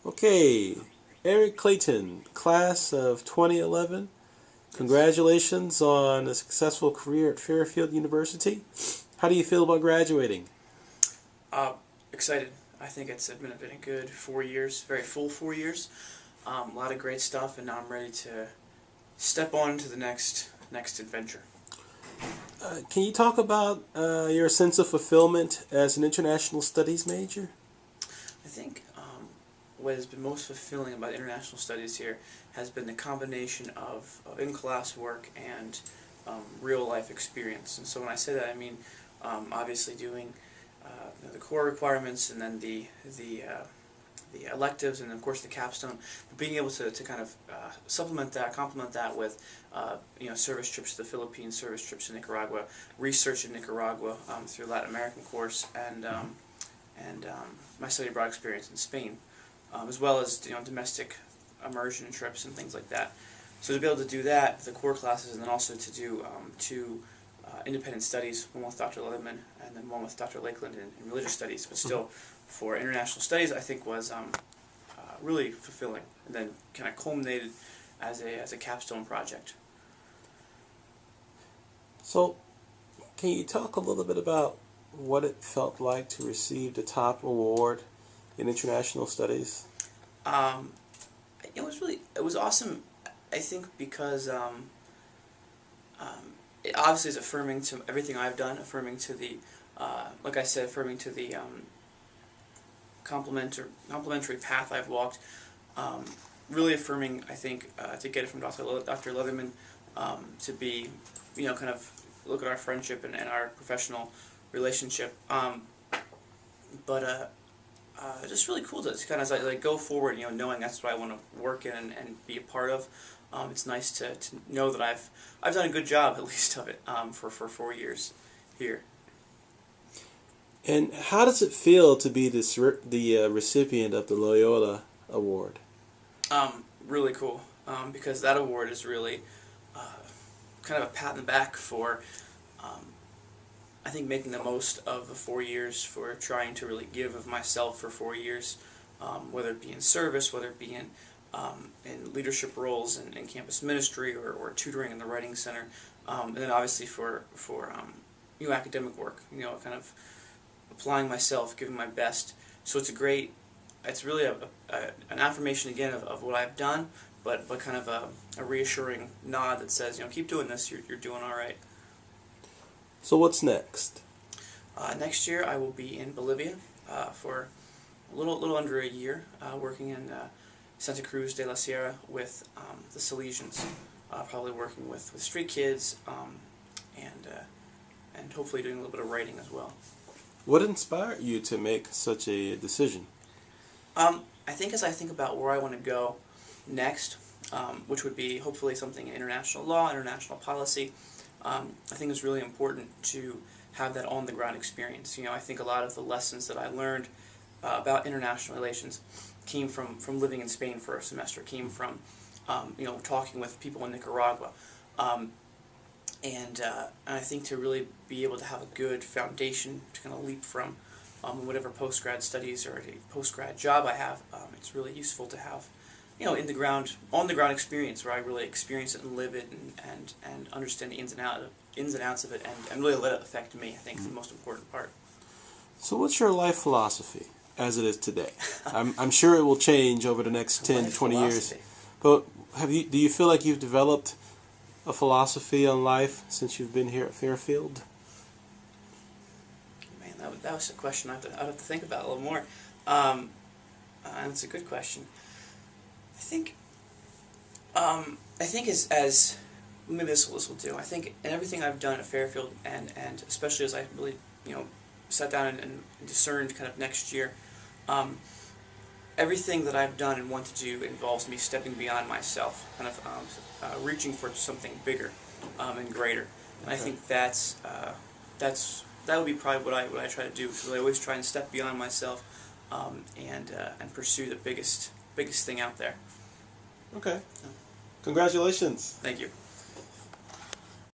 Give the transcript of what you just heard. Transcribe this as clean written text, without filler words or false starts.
Okay, Eric Clayton, class of 2011. Yes. Congratulations on a successful career at Fairfield University. How do you feel about graduating? Excited. I think it's been a good 4 years, very full 4 years. A lot of great stuff, and now I'm ready to step on to the next adventure. Can you talk about your sense of fulfillment as an international studies major? I think what has been most fulfilling about international studies here has been the combination of in-class work and real-life experience. And so when I say that, I mean obviously doing the core requirements, and then the electives, and of course the capstone. But being able to kind of supplement that, complement that with service trips to the Philippines, service trips to Nicaragua, research in Nicaragua through Latin American course, and my study abroad experience in Spain, as well as domestic immersion trips and things like that. So to be able to do that, the core classes, and then also to do two independent studies, one with Dr. Leatherman and then one with Dr. Lakeland in religious studies, but still for international studies, I think was really fulfilling, and then kind of culminated as a capstone project. So, can you talk a little bit about what it felt like to receive the top award in international studies? It was awesome, I think, because it obviously is affirming to everything I've done, affirming to the, like I said, affirming to the complementary path I've walked. Really affirming, I think, to get it from Dr. Leatherman, to be, kind of look at our friendship and our professional relationship. But just really cool to kind of like go forward, knowing that's what I want to work in and be a part of. It's nice to know that I've done a good job, at least, of it for 4 years here. And how does it feel to be the recipient of the Loyola Award? Really cool, because that award is really kind of a pat in the back for, I think, making the most of the 4 years, for trying to really give of myself for 4 years, whether it be in service, whether it be in leadership roles in campus ministry, or tutoring in the Writing Center, and then obviously for academic work, kind of applying myself, giving my best. So it's really an affirmation again of what I've done, but kind of a reassuring nod that says, keep doing this, you're doing all right. So what's next? Next year I will be in Bolivia for a little under a year, working in Santa Cruz de la Sierra with the Salesians, probably working with street kids, and hopefully doing a little bit of writing as well. What inspired you to make such a decision? I think as I think about where I want to go next, which would be hopefully something in international law, international policy, I think it's really important to have that on-the-ground experience. I think a lot of the lessons that I learned about international relations came from living in Spain for a semester, came from talking with people in Nicaragua, and I think to really be able to have a good foundation to kind of leap from whatever post-grad studies or a post-grad job I have, it's really useful to have on-the-ground experience where I really experience it and live it and understand the ins and outs of it, and really let it affect me. I think is the most important part. So what's your life philosophy as it is today? I'm sure it will change over the next 10 to 20 years. But do you feel like you've developed a philosophy on life since you've been here at Fairfield? Man, that was a question I'd have to think about a little more. It's a good question. I think as maybe this will do. I think in everything I've done at Fairfield, and especially as I really sat down and discerned kind of next year, everything that I've done and want to do involves me stepping beyond myself, kind of reaching for something bigger and greater. And I think that would be probably what I try to do. So I always try and step beyond myself and pursue the biggest thing out there. Okay. Congratulations. Thank you.